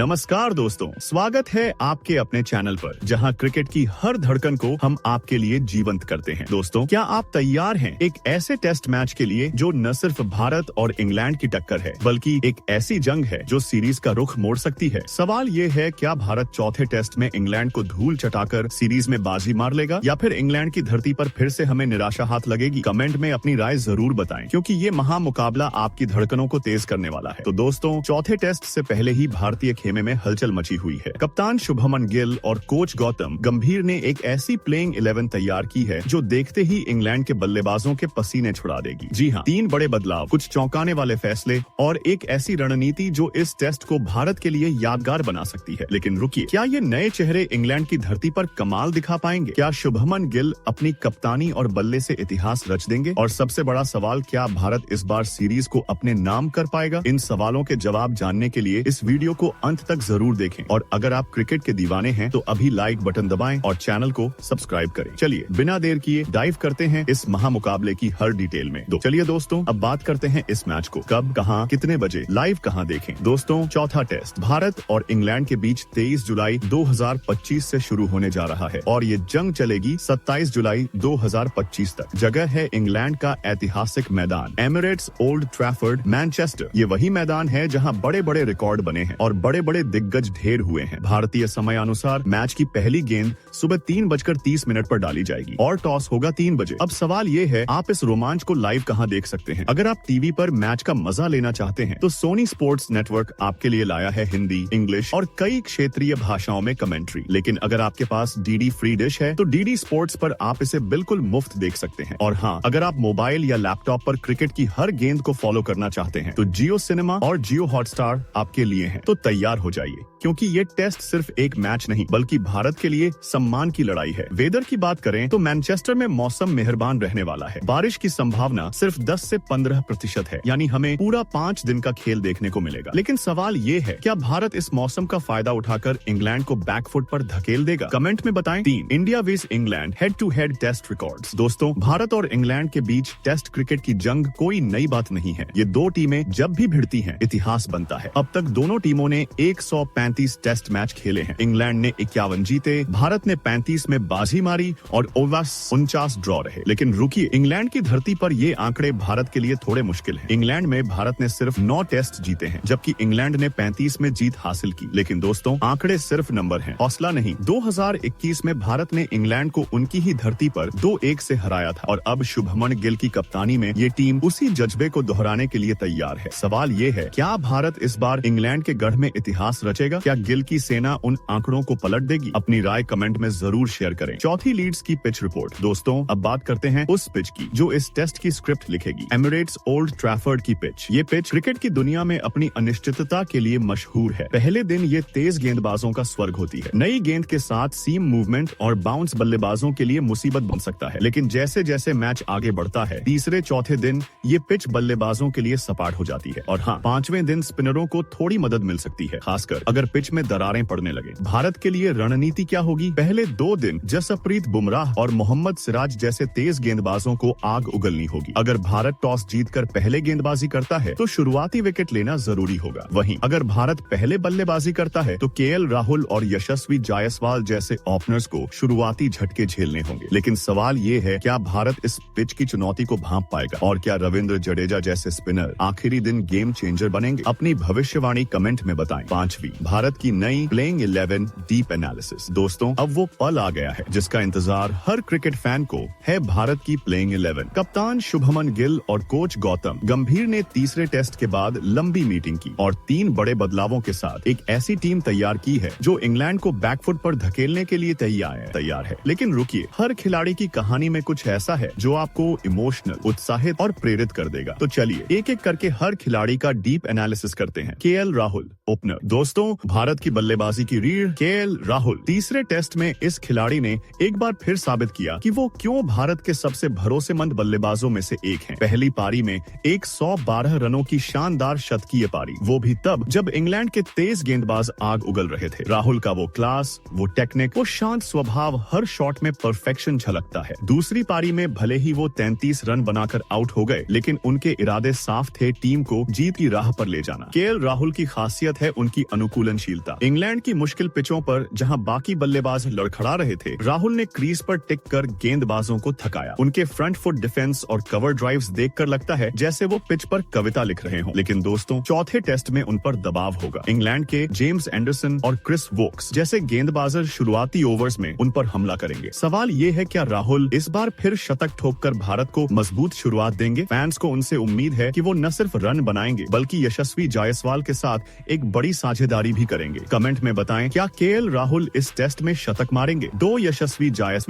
नमस्कार दोस्तों, स्वागत है आपके अपने चैनल पर जहां क्रिकेट की हर धड़कन को हम आपके लिए जीवंत करते हैं। दोस्तों, क्या आप तैयार हैं एक ऐसे टेस्ट मैच के लिए जो न सिर्फ भारत और इंग्लैंड की टक्कर है बल्कि एक ऐसी जंग है जो सीरीज का रुख मोड़ सकती है। सवाल ये है, क्या भारत चौथे टेस्ट में इंग्लैंड को धूल चटाकर सीरीज में बाजी मार लेगा या फिर इंग्लैंड की धरती पर फिर से हमें निराशा हाथ लगेगी? कमेंट में अपनी राय जरूर बताएं, क्योंकि ये महामुकाबला आपकी धड़कनों को तेज करने वाला है। तो दोस्तों, चौथे टेस्ट से पहले ही भारतीय खेमे में हलचल मची हुई है। कप्तान शुभमन गिल और कोच गौतम गंभीर ने एक ऐसी प्लेइंग 11 तैयार की है जो देखते ही इंग्लैंड के बल्लेबाजों के पसीने छुड़ा देगी। जी हाँ, 3 बड़े बदलाव, कुछ चौंकाने वाले फैसले और एक ऐसी रणनीति जो इस टेस्ट को भारत के लिए यादगार बना सकती है। लेकिन रुकिए, क्या ये नए चेहरे इंग्लैंड की धरती पर कमाल दिखा पाएंगे? क्या शुभमन गिल अपनी कप्तानी और बल्ले से इतिहास रच देंगे? और सबसे बड़ा सवाल, क्या भारत इस बार सीरीज को अपने नाम कर पाएगा? इन सवालों के जवाब जानने के लिए इस वीडियो को अंत तक जरूर देखें और अगर आप क्रिकेट के दीवाने हैं तो अभी लाइक बटन दबाएं और चैनल को सब्सक्राइब करें। चलिए बिना देर किए डाइव करते हैं इस महामुकाबले की हर डिटेल में। चलिए दोस्तों, अब बात करते हैं इस मैच को कब, कहां, कितने बजे, लाइव कहां देखें। दोस्तों, चौथा टेस्ट भारत और इंग्लैंड के बीच 23 जुलाई 2025 से शुरू होने जा रहा है और ये जंग चलेगी 27 जुलाई 2025 तक। जगह है इंग्लैंड का ऐतिहासिक मैदान एमिरेट्स ओल्ड ट्रैफर्ड, मैनचेस्टर। ये वही मैदान है जहां बड़े बड़े रिकॉर्ड बने हैं और बड़े बड़े दिग्गज ढेर हुए हैं। भारतीय समय अनुसार मैच की पहली गेंद सुबह 3:30 पर डाली जाएगी और टॉस होगा 3 बजे। अब सवाल ये है, आप इस रोमांच को लाइव कहां देख सकते हैं? अगर आप टीवी पर मैच का मजा लेना चाहते हैं तो सोनी स्पोर्ट्स नेटवर्क आपके लिए लाया है हिंदी, इंग्लिश और कई क्षेत्रीय भाषाओं में कमेंट्री। लेकिन अगर आपके पास डीडी फ्री डिश है तो डीडी स्पोर्ट्स पर आप इसे बिल्कुल मुफ्त देख सकते हैं। और हाँ, अगर आप मोबाइल या लैपटॉप पर क्रिकेट की हर गेंद को फॉलो करना चाहते हैं तो जियो सिनेमा और जियो हॉटस्टार आपके लिए हैं। तो तैयार हो जाइए, क्योंकि ये टेस्ट सिर्फ एक मैच नहीं बल्कि भारत के लिए सम्मान की लड़ाई है। वेदर की बात करें तो मैनचेस्टर में मौसम मेहरबान रहने वाला है। बारिश की संभावना सिर्फ 10 से 15% है, यानी हमें पूरा 5 दिन का खेल देखने को मिलेगा। लेकिन सवाल ये है, क्या भारत इस मौसम का फायदा उठाकर इंग्लैंड को बैकफुट पर धकेल देगा? कमेंट में बताएं। 3 India vs England head to head test records. दोस्तों, भारत और इंग्लैंड के बीच टेस्ट क्रिकेट की जंग कोई नई बात नहीं है। ये दो टीमें जब भी भिड़ती हैं इतिहास बनता है। अब तक दोनों टीमों ने 135 टेस्ट मैच खेले हैं। इंग्लैंड ने 51 जीते, भारत ने 35 में बाजी मारी और 49 ड्रॉ रहे। लेकिन रुकिए, इंग्लैंड की धरती पर ये आंकड़े भारत के लिए थोड़े मुश्किल हैं। इंग्लैंड में भारत ने सिर्फ 9 टेस्ट जीते हैं, जबकि इंग्लैंड ने 35 में जीत हासिल की। लेकिन दोस्तों, आंकड़े सिर्फ नंबर हैं, हौसला नहीं। 2021 में भारत ने इंग्लैंड को उनकी ही धरती पर 2-1 से हराया था और अब शुभमन गिल की कप्तानी में ये टीम उसी जज्बे को दोहराने के लिए तैयार है। सवाल ये है, क्या भारत इस बार इंग्लैंड के गढ़ में इतिहास रचेगा? क्या गिल की सेना उन आंकड़ों को पलट देगी? अपनी राय कमेंट में जरूर शेयर करें। चौथी लीड्स की पिच रिपोर्ट। दोस्तों, अब बात करते हैं उस पिच की जो इस टेस्ट की स्क्रिप्ट लिखेगी। एमिरेट्स ओल्ड ट्रैफर्ड की पिच। ये पिच क्रिकेट की दुनिया में अपनी अनिश्चितता के लिए मशहूर है। पहले दिन ये तेज गेंदबाजों का स्वर्ग होती है। नई गेंद के साथ सीम मूवमेंट और बाउंस बल्लेबाजों के लिए मुसीबत बन सकता है। लेकिन जैसे जैसे मैच आगे बढ़ता है, तीसरे चौथे दिन ये पिच बल्लेबाजों के लिए सपाट हो जाती है। और हाँ, 5वें दिन स्पिनरों को थोड़ी मदद मिल सकती है, खासकर अगर पिच में दरारें पड़ने लगे। भारत के लिए रणनीति क्या होगी? पहले 2 दिन जसप्रीत बुमराह और मोहम्मद सिराज जैसे तेज गेंदबाजों को आग उगलनी होगी। अगर भारत टॉस जीतकर पहले गेंदबाजी करता है तो शुरुआती विकेट लेना जरूरी होगा। वहीं अगर भारत पहले बल्लेबाजी करता है तो केएल राहुल और यशस्वी जायसवाल जैसे ओपनर्स को शुरुआती झटके झेलने होंगे। लेकिन सवाल ये है, क्या भारत इस पिच की चुनौती को भांप पाएगा? और क्या रविंद्र जडेजा जैसे स्पिनर आखिरी दिन गेम चेंजर बनेंगे? अपनी भविष्यवाणी कमेंट में बताएं। 5वीं, भारत की नई प्लेइंग 11 डीप एनालिसिस। दोस्तों, अब वो पल आ गया है जिसका इंतजार हर क्रिकेट फैन को है। भारत की प्लेइंग 11। कप्तान शुभमन गिल और कोच गौतम गंभीर ने तीसरे टेस्ट के बाद लंबी मीटिंग की और 3 बड़े बदलावों के साथ एक ऐसी टीम तैयार की है जो इंग्लैंड को बैकफुट पर धकेलने के लिए तैयार है। लेकिन रुकिए, हर खिलाड़ी की कहानी में कुछ ऐसा है जो आपको इमोशनल, उत्साहित और प्रेरित कर देगा। तो चलिए एक एक करके हर खिलाड़ी का डीप एनालिसिस करते हैं। KL Rahul, opener. दोस्तों, भारत की बल्लेबाजी की रीढ़ केएल राहुल। तीसरे टेस्ट में इस खिलाड़ी ने एक बार फिर साबित किया कि वो क्यों भारत के सबसे भरोसेमंद बल्लेबाजों में से एक हैं। पहली पारी में 112 रनों की शानदार शतकीय पारी, वो भी तब जब इंग्लैंड के तेज गेंदबाज आग उगल रहे थे। राहुल का वो क्लास, वो टेक्निक, वो शांत स्वभाव, हर शॉट में परफेक्शन झलकता है। दूसरी पारी में भले ही वो 33 रन बनाकर आउट हो गए, लेकिन उनके इरादे साफ थे, टीम को जीत की राह पर ले जाना। केएल राहुल की खासियत है उनकी अनुकूलनशीलता। इंग्लैंड की मुश्किल पिचों पर जहां बाकी बल्लेबाज लड़खड़ा रहे थे, राहुल ने क्रीज पर टिक कर गेंदबाजों को थकाया। उनके फ्रंट फुट डिफेंस और कवर ड्राइव्स देखकर लगता है जैसे वो पिच पर कविता लिख रहे हों। लेकिन दोस्तों, चौथे टेस्ट में उन पर दबाव होगा। इंग्लैंड के जेम्स एंडरसन और क्रिस वोक्स जैसे गेंदबाज शुरुआती ओवर्स में उन पर हमला करेंगे। सवाल ये है, क्या राहुल इस बार फिर शतक ठोककर भारत को मजबूत शुरुआत देंगे? फैंस को उनसे उम्मीद है कि वो न सिर्फ रन बनाएंगे बल्कि यशस्वी जायसवाल के साथ एक बड़ी साझेदारी भी करेंगे। कमेंट में बताएं, क्या केएल राहुल इस टेस्ट में शतक मारेंगे? दो यशस्वी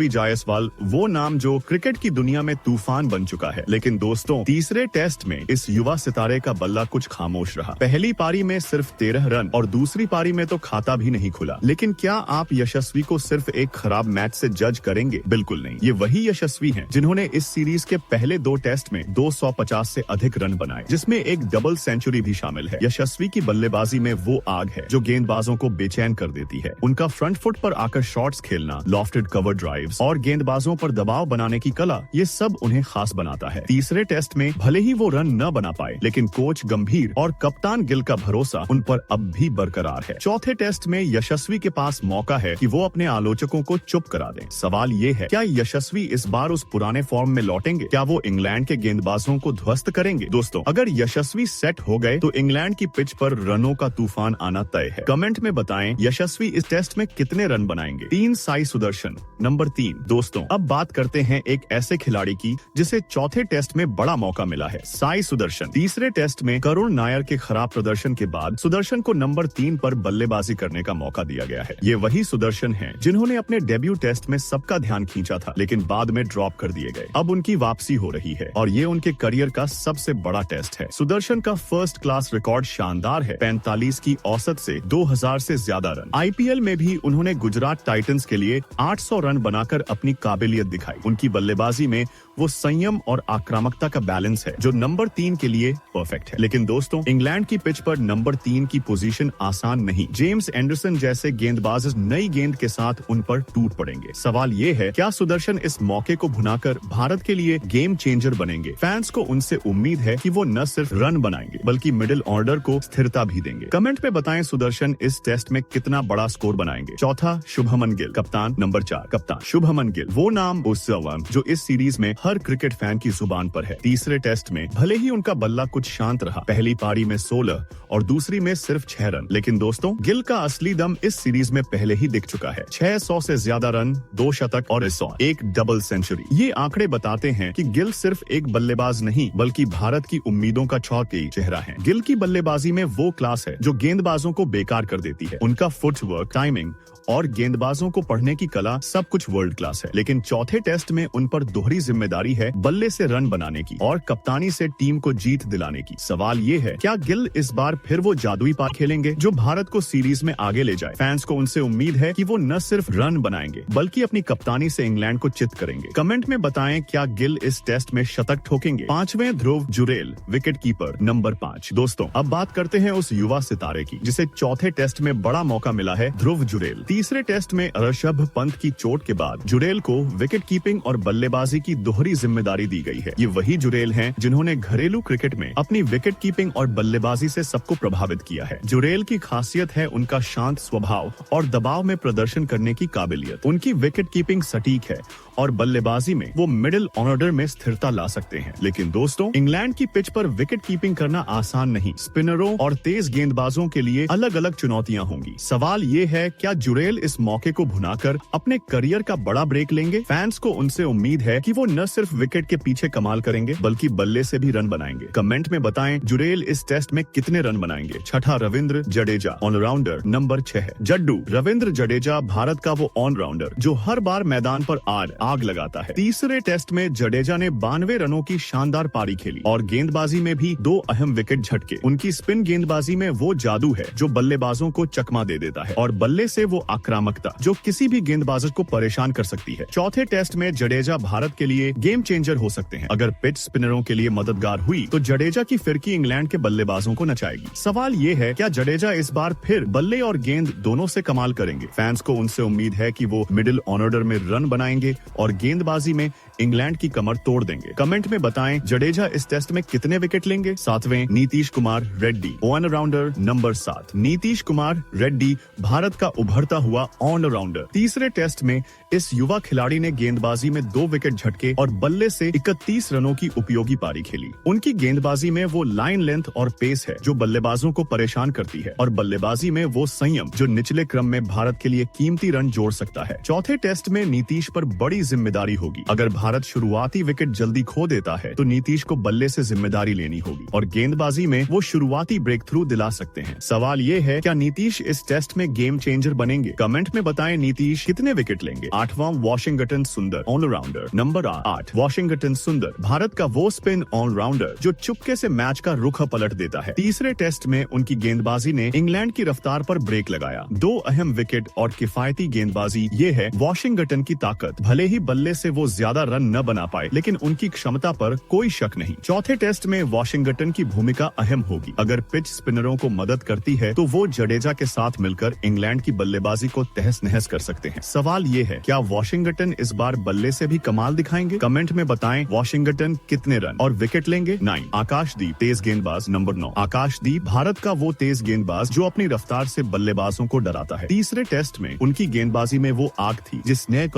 जायसवाल वो नाम जो क्रिकेट की दुनिया में तूफान बन चुका है। लेकिन दोस्तों, तीसरे टेस्ट में इस युवा सितारे का बल्ला कुछ खामोश रहा। पहली पारी में सिर्फ 13 रन और दूसरी पारी में तो खाता भी नहीं खुला। लेकिन क्या आप यशस्वी को सिर्फ एक खराब मैच से जज करेंगे? बिल्कुल नहीं। ये वही यशस्वी हैं जिन्होंने इस सीरीज के पहले 2 टेस्ट में 250 से अधिक रन बनाए, जिसमें एक डबल सेंचुरी भी शामिल है। यशस्वी की बल्लेबाजी में वो आग है जो गेंदबाजों को बेचैन कर देती है। उनका फ्रंट फुट पर आकर शॉट्स खेलना, लॉफ्टेड कवर ड्राइव्स और गेंदबाजों पर दबाव बनाने की कला, ये सब उन्हें खास बनाता है। तीसरे टेस्ट में भले ही वो रन न बना पाए, लेकिन कोच गंभीर और कप्तान गिल का भरोसा उन पर अब भी बरकरार है। चौथे टेस्ट में यशस्वी के पास मौका है कि वो अपने आलोचकों को चुप करा दें। सवाल ये है, क्या यशस्वी इस बार उस पुराने फॉर्म में लौटेंगे? क्या वो इंग्लैंड के गेंदबाजों को ध्वस्त करेंगे? दोस्तों, अगर यशस्वी सेट हो गए तो इंग्लैंड की पिच पर रनों का तूफान आना तय है। कमेंट में बताएं, यशस्वी इस टेस्ट में कितने रन बनाएंगे? 3 साई सुदर्शन नंबर 3। दोस्तों, अब बात करते हैं एक ऐसे खिलाड़ी की जिसे चौथे टेस्ट में बड़ा मौका मिला है, साई सुदर्शन। तीसरे टेस्ट में करुण नायर के खराब प्रदर्शन के बाद सुदर्शन को नंबर 3 पर बल्लेबाजी करने का मौका दिया गया है। ये वही सुदर्शन हैं जिन्होंने अपने डेब्यू टेस्ट में सबका ध्यान खींचा था, लेकिन बाद में ड्रॉप कर दिए गए। अब उनकी वापसी हो रही है और ये उनके करियर का सबसे बड़ा टेस्ट है। सुदर्शन का फर्स्ट क्लास रिकॉर्ड शानदार है, 45 की औसत से 2000 से ज्यादा रन। आईपीएल में भी उन्होंने गुजरात टाइटंस के लिए 800 रन बनाकर अपनी काबिलियत दिखाई। उनकी बल्लेबाजी में वो संयम और आक्रामकता का बैलेंस है जो नंबर 3 के लिए परफेक्ट है। लेकिन दोस्तों, इंग्लैंड की पिच पर नंबर 3 की पोजीशन आसान नहीं। जेम्स एंडरसन जैसे गेंदबाज नई गेंद के साथ उन पर टूट पड़ेंगे। सवाल ये है, क्या सुदर्शन इस मौके को भुनाकर भारत के लिए गेम चेंजर बनेंगे? फैंस को उनसे उम्मीद है कि वो न सिर्फ रन बनाएंगे बल्कि मिडिल ऑर्डर को स्थिरता भी देंगे। कमेंट में बताएं, सुदर्शन इस टेस्ट में कितना बड़ा स्कोर बनाएंगे? चौथा, शुभमन गिल, कप्तान। नंबर 4, कप्तान शुभमन गिल, वो नाम जो इस सीरीज में हर क्रिकेट फैन की जुबान पर है। तीसरे टेस्ट में भले ही उनका बल्ला कुछ शांत रहा, पहली पारी में 16 और दूसरी में सिर्फ 6 रन, लेकिन दोस्तों, गिल का असली दम इस सीरीज में पहले ही दिख चुका है। 600 से ज्यादा रन, 2 शतक और 100, एक डबल सेंचुरी। ये आंकड़े बताते हैं कि गिल सिर्फ एक बल्लेबाज नहीं बल्कि भारत की उम्मीदों का चौथी चेहरा है। गिल की बल्लेबाजी में वो क्लास है जो गेंदबाजों को बेकार कर देती है। उनका फुटवर्क, टाइमिंग और गेंदबाजों को पढ़ने की कला, सब कुछ वर्ल्ड क्लास है। लेकिन चौथे टेस्ट में उन पर दोहरी जिम्मेदारी है, बल्ले से रन बनाने की और कप्तानी से टीम को जीत दिलाने की। सवाल ये है, क्या गिल इस बार फिर वो जादुई पार खेलेंगे जो भारत को सीरीज में आगे ले जाए? फैंस को उनसे उम्मीद है कि वो न सिर्फ रन बनाएंगे बल्कि अपनी कप्तानी से इंग्लैंड को चित करेंगे। कमेंट में बताएं, क्या गिल इस टेस्ट में शतक ठोकेंगे? 5वें, ध्रुव जुरेल, विकेट कीपर, नंबर 5। दोस्तों, अब बात करते हैं उस युवा सितारे की जिसे चौथे टेस्ट में बड़ा मौका मिला है, ध्रुव जुरेल। तीसरे टेस्ट में ऋषभ पंत की चोट के बाद जुरेल को विकेट कीपिंग और बल्लेबाजी की दोहरी जिम्मेदारी दी गई है। ये वही जुरेल हैं जिन्होंने घरेलू क्रिकेट में अपनी विकेट कीपिंग और बल्लेबाजी से सबको प्रभावित किया है। जुरेल की खासियत है उनका शांत स्वभाव और दबाव में प्रदर्शन करने की काबिलियत। उनकी विकेट कीपिंग सटीक है और बल्लेबाजी में वो मिडिल ऑर्डर में स्थिरता ला सकते हैं। लेकिन दोस्तों, इंग्लैंड की पिच पर विकेट कीपिंग करना आसान नहीं। स्पिनरों और तेज गेंदबाजों के लिए अलग अलग चुनौतियां होंगी। सवाल ये है, क्या जुरेल इस मौके को भुनाकर अपने करियर का बड़ा ब्रेक लेंगे? फैंस को उनसे उम्मीद है कि वो न सिर्फ विकेट के पीछे कमाल करेंगे बल्कि बल्ले से भी रन बनाएंगे। कमेंट में बताएं, जुरेल इस टेस्ट में कितने रन बनाएंगे? छठा, रविंद्र जडेजा, ऑलराउंडर, नंबर 6। जड्डू रविंद्र जडेजा, भारत का वो ऑलराउंडर जो हर बार मैदान पर आग लगाता है। तीसरे टेस्ट में जडेजा ने 92 रनों की शानदार पारी खेली और गेंदबाजी में भी 2 अहम विकेट झटके। उनकी स्पिन गेंदबाजी में वो जादू है जो बल्लेबाजों को चकमा दे देता है और बल्ले से वो आक्रामकता जो किसी भी गेंदबाज को परेशान कर सकती है। चौथे टेस्ट में जडेजा भारत के लिए गेम चेंजर हो सकते हैं। अगर पिच स्पिनरों के लिए मददगार हुई तो जडेजा की फिरकी इंग्लैंड के बल्लेबाजों को नचाएगी। सवाल ये है, क्या जडेजा इस बार फिर बल्ले और गेंद दोनों से कमाल करेंगे? फैंस को उनसे उम्मीद है कि वो मिडिल ऑर्डर में रन बनाएंगे और गेंदबाजी में इंग्लैंड की कमर तोड़ देंगे। कमेंट में बताएं जडेजा इस टेस्ट में कितने विकेट लेंगे। 7वें Nitish Kumar Reddy, all rounder number 7। Nitish Kumar Reddy Bharat का उभरता हुआ ऑल राउंडर। तीसरे टेस्ट में इस युवा खिलाड़ी ने गेंदबाजी में 2 विकेट झटके और बल्ले से 31 रनों की उपयोगी पारी खेली। उनकी गेंदबाजी में वो लाइन लेंथ और पेस है जो बल्लेबाजों को परेशान करती है, और बल्लेबाजी में वो संयम जो निचले क्रम में भारत के लिए कीमती रन जोड़ सकता है। चौथे टेस्ट में नीतीश पर बड़ी जिम्मेदारी होगी। अगर भारत शुरुआती विकेट जल्दी खो देता है तो नीतीश को बल्ले से जिम्मेदारी लेनी होगी, और गेंदबाजी में वो शुरुआती ब्रेक थ्रू दिला सकते हैं। सवाल ये है, क्या नीतीश इस टेस्ट में गेम चेंजर बनेंगे? कमेंट में बताएं नीतीश कितने विकेट लेंगे। 8वां वॉशिंगटन सुंदर, ऑलराउंडर नंबर 8। वॉशिंगटन सुंदर भारत का वो स्पिन ऑलराउंडर जो चुपके से मैच का रुख पलट देता है। तीसरे टेस्ट में उनकी गेंदबाजी ने इंग्लैंड की रफ्तार पर ब्रेक लगाया। 2 अहम विकेट और किफायती गेंदबाजी, ये है वॉशिंगटन की ताकत। भले ही बल्ले से वो ज्यादा रन न बना पाए, लेकिन उनकी क्षमता पर कोई शक नहीं। चौथे टेस्ट में वॉशिंगटन की भूमिका अहम होगी। अगर पिच स्पिनरों को मदद करती है तो वो जडेजा के साथ मिलकर इंग्लैंड की बल्लेबाजी को तहस नहस कर सकते हैं। सवाल ये है, क्या वॉशिंगटन इस बार बल्ले से भी कमाल दिखाएंगे? कमेंट में बताएं वॉशिंगटन कितने रन और विकेट लेंगे। 9 आकाशदीप, तेज गेंदबाज नंबर 9। आकाशदीप भारत का वो तेज गेंदबाज जो अपनी रफ्तार से बल्लेबाजों को डराता है। तीसरे टेस्ट में उनकी गेंदबाजी में वो आग थी जिसने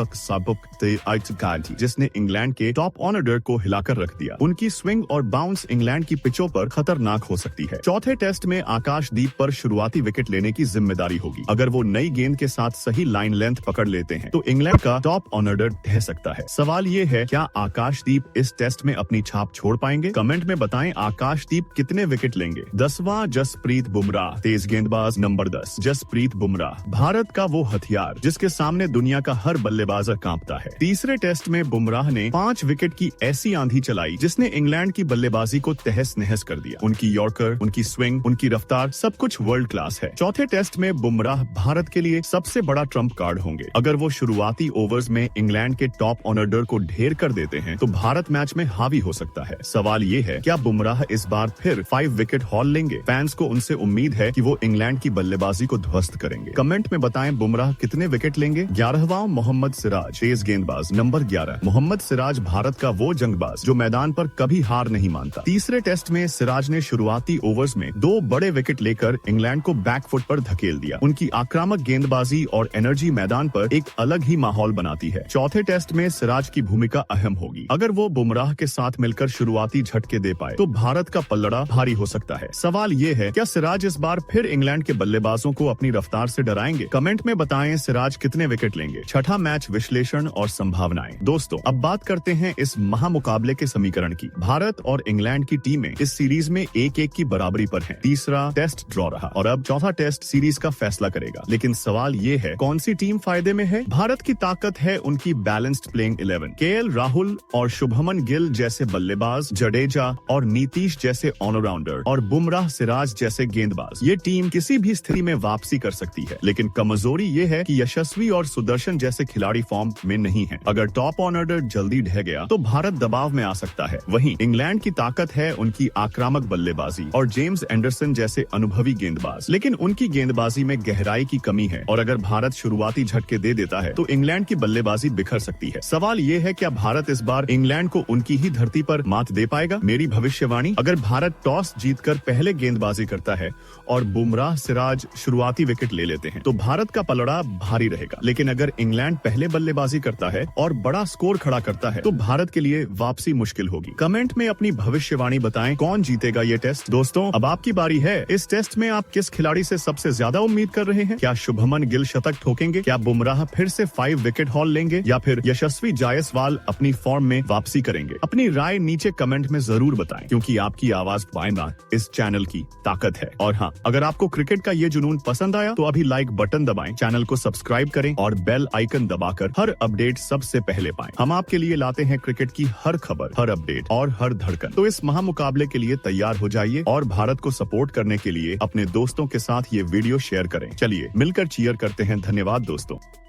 इंग्लैंड के टॉप ऑर्डर को हिलाकर रख दिया। उनकी स्विंग और बाउंस इंग्लैंड की पिचों पर खतरनाक हो सकती है। चौथे टेस्ट में आकाशदीप पर शुरुआती विकेट लेने की जिम्मेदारी होगी। अगर वो नई गेंद के साथ सही लाइन लेंथ पकड़ लेते हैं तो इंग्लैंड का टॉप ऑर्डर ढह सकता है। सवाल ये है, क्या आकाशदीप इस टेस्ट में अपनी छाप छोड़ पाएंगे? कमेंट में बताएं आकाशदीप कितने विकेट लेंगे। 10वां जसप्रीत बुमराह, तेज गेंदबाज नंबर 10। जसप्रीत बुमराह भारत का वो हथियार जिसके सामने दुनिया का हर बल्लेबाज कांपता है। तीसरे टेस्ट में बुमराह ने 5 विकेट की ऐसी आंधी चलाई जिसने इंग्लैंड की बल्लेबाजी को तहस नहस कर दिया। उनकी यॉर्कर, उनकी स्विंग, उनकी रफ्तार, सब कुछ वर्ल्ड क्लास है। चौथे टेस्ट में बुमराह भारत के लिए सबसे बड़ा ट्रम्प कार्ड होंगे। अगर वो शुरुआती ओवर्स में इंग्लैंड के टॉप ऑर्डर को ढेर कर देते हैं तो भारत मैच में हावी हो सकता है। सवाल ये है, क्या बुमराह इस बार फिर 5 विकेट हॉल लेंगे? फैंस को उनसे उम्मीद है कि वो इंग्लैंड की बल्लेबाजी को ध्वस्त करेंगे। कमेंट में बताएं बुमराह कितने विकेट लेंगे। 11वां मोहम्मद सिराज, तेज गेंदबाज नंबर 11। मोहम्मद सिराज भारत का वो जंगबाज जो मैदान पर कभी हार नहीं मानता। तीसरे टेस्ट में सिराज ने शुरुआती ओवर्स में 2 बड़े विकेट लेकर इंग्लैंड को बैकफुट पर धकेल दिया। उनकी आक्रामक गेंदबाजी और एनर्जी मैदान पर एक अलग ही माहौल बनाती है। चौथे टेस्ट में सिराज की भूमिका अहम होगी। अगर वो बुमराह के साथ मिलकर शुरुआती झटके दे पाए तो भारत का पल्लड़ा भारी हो सकता है। सवाल ये है, क्या सिराज इस बार फिर इंग्लैंड के बल्लेबाजों को अपनी रफ्तार से डराएंगे? कमेंट में बताएं सिराज कितने विकेट लेंगे। छठा मैच विश्लेषण और संभावनाएं। दोस्तों, अब बात करते हैं इस महामुकाबले के समीकरण की। भारत और इंग्लैंड की टीमें इस सीरीज में 1-1 की बराबरी पर हैं। तीसरा टेस्ट ड्रॉ रहा और अब चौथा टेस्ट सीरीज का फैसला करेगा। लेकिन सवाल ये है, कौन सी टीम फायदे में है? भारत की ताकत है उनकी बैलेंस्ड प्लेइंग 11। केएल राहुल और शुभमन गिल जैसे बल्लेबाज, जडेजा और नीतीश जैसे ऑलराउंडर और बुमराह सिराज जैसे गेंदबाज। ये टीम किसी भी स्थिति में वापसी कर सकती है। लेकिन कमजोरी ये है कि यशस्वी और सुदर्शन जैसे खिलाड़ी फॉर्म में नहीं है। अगर टॉप ऑर्डर जल्दी ढह गया तो भारत दबाव में आ सकता है। वहीं इंग्लैंड की ताकत है उनकी आक्रामक बल्लेबाजी और जेम्स एंडरसन जैसे अनुभवी गेंदबाज। लेकिन उनकी गेंदबाजी में गहराई की कमी है और अगर भारत शुरुआती झटके दे देता है तो इंग्लैंड की बल्लेबाजी बिखर सकती है। सवाल ये है, क्या भारत इस बार इंग्लैंड को उनकी ही धरती पर मात दे पाएगा? मेरी भविष्यवाणी, अगर भारत टॉस जीतकर पहले गेंदबाजी करता है और बुमराह सिराज शुरुआती विकेट ले लेते हैं तो भारत का पलड़ा भारी रहेगा। लेकिन अगर इंग्लैंड पहले बल्लेबाजी करता है और बड़ा स्कोर खड़ा करता है तो भारत के लिए वापसी मुश्किल होगी। कमेंट में अपनी भविष्यवाणी बताएं, कौन जीतेगा ये टेस्ट। दोस्तों, अब आपकी बारी है। इस टेस्ट में आप किस खिलाड़ी से सबसे ज्यादा उम्मीद कर रहे हैं? क्या शुभमन गिल शतक ठोकेंगे? क्या बुमराह फिर से 5 विकेट हॉल लेंगे या फिर यशस्वी जायसवाल अपनी फॉर्म में वापसी करेंगे? अपनी राय नीचे कमेंट में जरूर बताएं, क्योंकि आपकी आवाज पाना इस चैनल की ताकत है। और हाँ, अगर आपको क्रिकेट का ये जुनून पसंद आया तो अभी लाइक बटन दबाएं, चैनल को सब्सक्राइब करें और बेल आइकन दबाकर हर अपडेट सबसे पहले पाएं। हम आपके लिए लाते हैं क्रिकेट की हर खबर, हर अपडेट और हर धड़कन। तो इस महामुकाबले के लिए तैयार हो जाइए और भारत को सपोर्ट करने के लिए अपने दोस्तों के साथ ये वीडियो शेयर करें। चलिए मिलकर चीयर करते हैं। धन्यवाद दोस्तों।